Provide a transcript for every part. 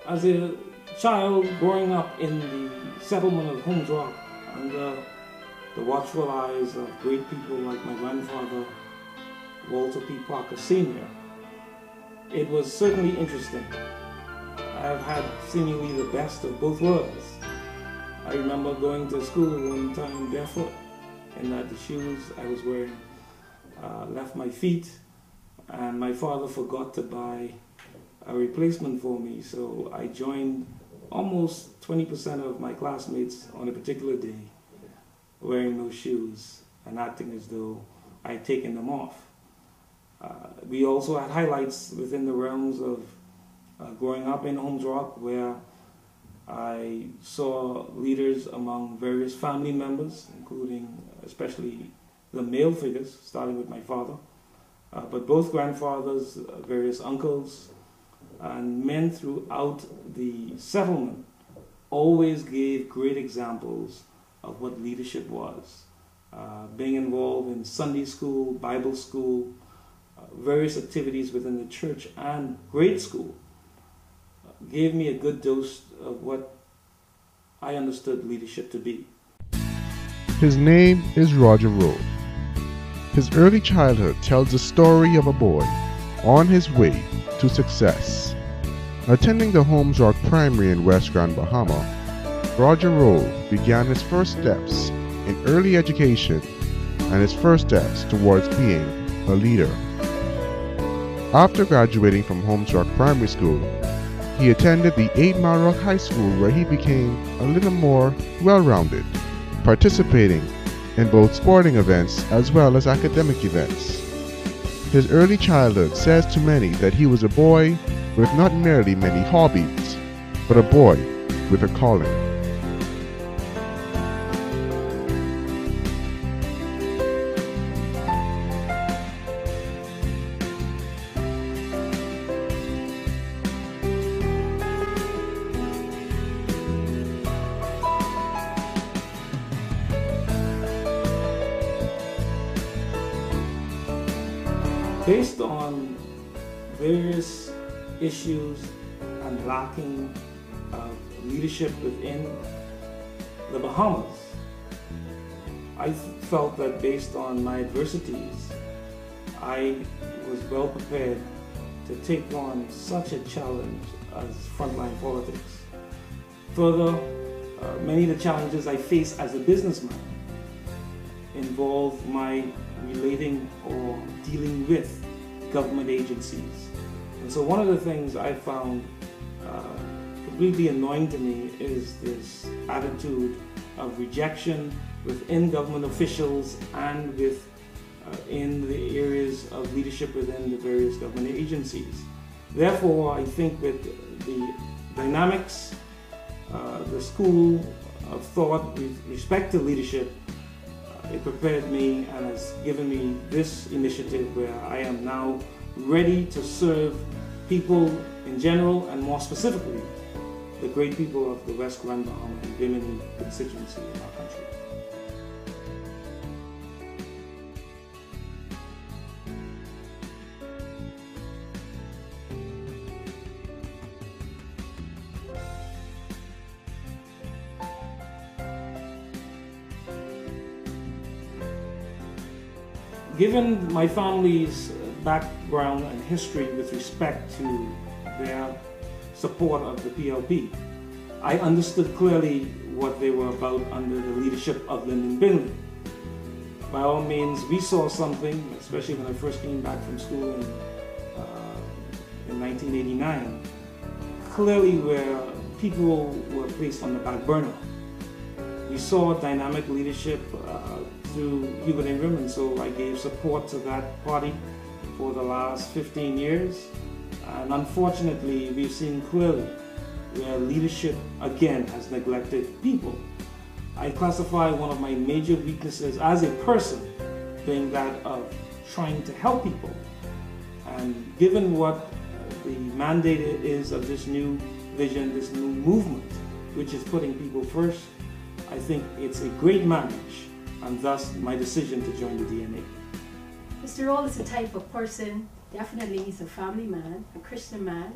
As a child growing up in the settlement of Holmes Rock under the watchful eyes of great people like my grandfather, Walter P. Parker Sr., it was certainly interesting. I've had seemingly the best of both worlds. I remember going to school one time barefoot, and that the shoes I was wearing left my feet, and my father forgot to buy a replacement for me, so I joined almost 20% of my classmates on a particular day wearing those shoes and acting as though I had taken them off. We also had highlights within the realms of growing up in Holmes Rock, where I saw leaders among various family members, including especially the male figures, starting with my father, but both grandfathers, various uncles, and men throughout the settlement always gave great examples of what leadership was. Being involved in Sunday school, Bible school, various activities within the church and grade school gave me a good dose of what I understood leadership to be. His name is Roger Rolle. His early childhood tells the story of a boy on his way to success. Attending the Holmes Rock Primary in West Grand, Bahama, Roger Rolle began his first steps in early education and his first steps towards being a leader. After graduating from Holmes Rock Primary School, he attended the 8 Mile Rock High School, where he became a little more well-rounded, participating in both sporting events as well as academic events. His early childhood says to many that he was a boy with not merely many hobbies, but a boy with a calling. Based on various issues and lacking of leadership within the Bahamas, I felt that based on my adversities, I was well prepared to take on such a challenge as frontline politics. Further, many of the challenges I face as a businessman involve my relating or dealing with government agencies. And so one of the things I found completely annoying to me is this attitude of rejection within government officials and in the areas of leadership within the various government agencies. Therefore, I think that the dynamics, the school of thought with respect to leadership, it prepared me and has given me this initiative where I am now ready to serve people in general and more specifically the great people of the West Grand Bahama and Bimini constituency in our country. Given my family's background and history with respect to their support of the PLP, I understood clearly what they were about under the leadership of Lyndon Binley. By all means, we saw something, especially when I first came back from school in 1989, clearly where people were placed on the back burner. We saw dynamic leadership through Hubert Ingram, and so I gave support to that party for the last 15 years. And unfortunately, we've seen clearly where leadership again has neglected people. I classify one of my major weaknesses as a person being that of trying to help people. And given what the mandate is of this new vision, this new movement, which is putting people first, I think it's a great marriage, and thus my decision to join the DNA. Mr. Rolle is the type of person, definitely he's a family man, a Christian man,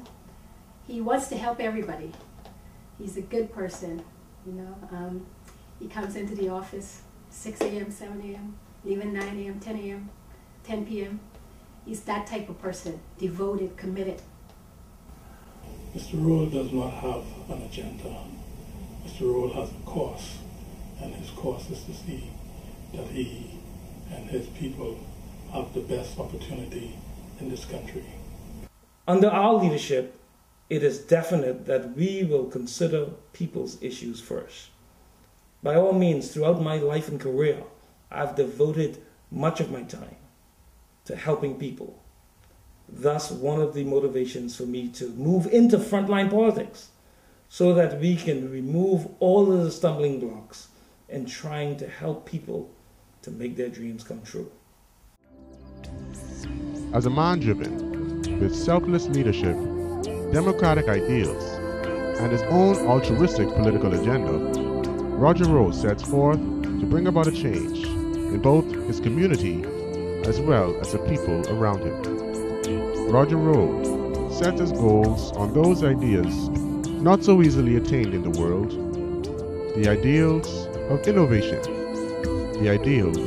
he wants to help everybody. He's a good person, you know. He comes into the office 6 a.m., 7 a.m., leaving 9 a.m., 10 a.m., 10 p.m. He's that type of person, devoted, committed. Mr. Rolle does not have an agenda. Mr. Rolle has a course, and his course is to see that he and his people have the best opportunity in this country. Under our leadership, it is definite that we will consider people's issues first. By all means, throughout my life and career, I've devoted much of my time to helping people. Thus, one of the motivations for me to move into frontline politics, so that we can remove all of the stumbling blocks in trying to help people to make their dreams come true. As a man driven, with selfless leadership, democratic ideals, and his own altruistic political agenda, Roger Rolle sets forth to bring about a change in both his community as well as the people around him. Roger Rolle sets his goals on those ideas not so easily attained in the world, the ideals of innovation, the ideals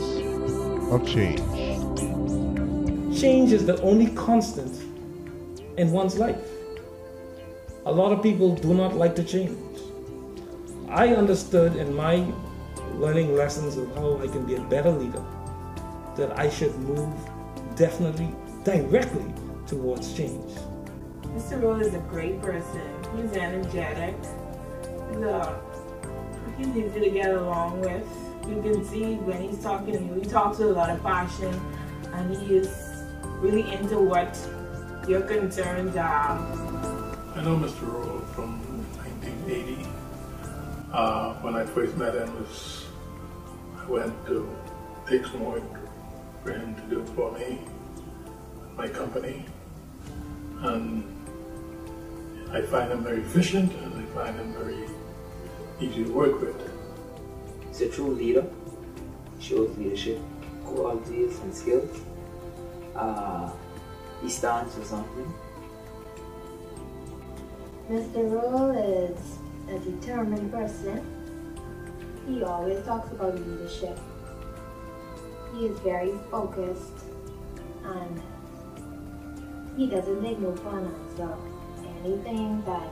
of change. Change is the only constant in one's life. A lot of people do not like to change. I understood in my learning lessons of how I can be a better leader that I should move definitely, directly towards change. Mr. Rolle is a great person. He's energetic. He's easy to get along with. You can see when he's talking to you, he talks with a lot of passion, and he is really into what your concerns are. I know Mr. Rolle from 1980. When I first met him, I went to take some work for him to do for me, my company, and I find him very efficient, and I find him very easy to work with. He's a true leader, shows leadership qualities and skills. He stands for something. Mr. Rolle is a determined person. He always talks about leadership. He is very focused and he doesn't take no for an answer. Anything that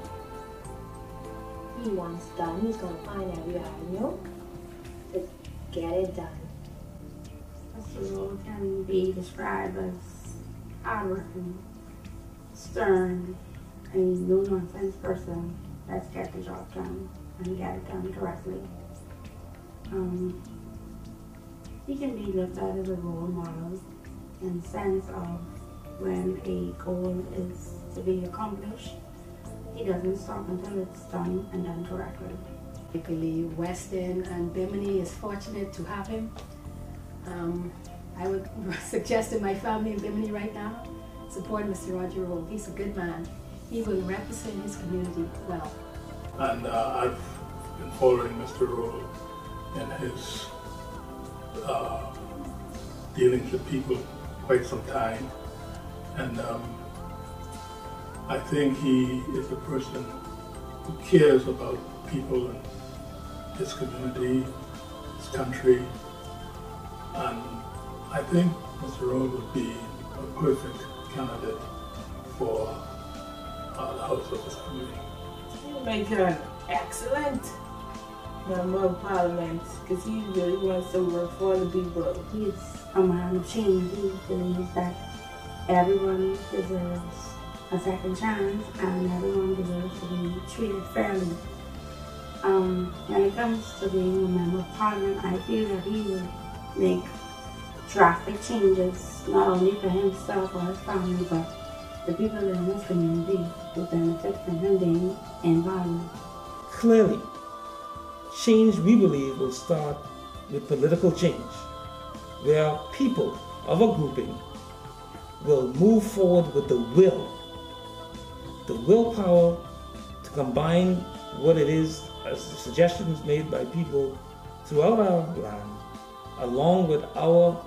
he wants done, he's going to find every avenue to get it done. Mr. Rolle can be described as hardworking, stern, a no-nonsense person that's get the job done and get it done correctly. He can be looked at as a role model in the sense of when a goal is to be accomplished, he doesn't stop until it's done and done correctly. I believe Weston and Bimini is fortunate to have him. I would suggest to my family in Bimini right now, support Mr. Roger Rolle. He's a good man. He will represent his community well. And I've been following Mr. Rolle in his dealings with people quite some time. And I think he is a person who cares about people in his community, his country. And I think Mr. Rolle would be a perfect candidate for the House of Assembly. He would make an excellent member of Parliament because he really wants to work for the people. He's a man of change. He believes that everyone deserves a second chance and everyone deserves to be treated fairly. When it comes to being a member of Parliament, I feel that he will make drastic changes, not only for himself or his family, but the people in his community will benefit from him being in Parliament. Clearly, change, we believe, will start with political change, where people of a grouping will move forward with the willpower to combine what it is as suggestions made by people throughout our land, along with our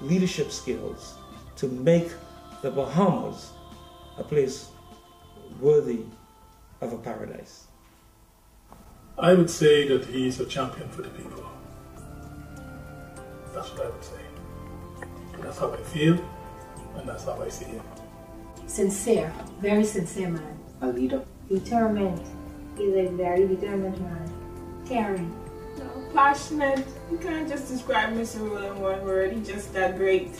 leadership skills to make the Bahamas a place worthy of a paradise? I would say that he's a champion for the people. That's what I would say. That's how I feel, and that's how I see him. Sincere, very sincere man. A leader. Determined. He's a very determined man. Caring. Passionate. You can't just describe Mr. Rolle in one word. He's just that great.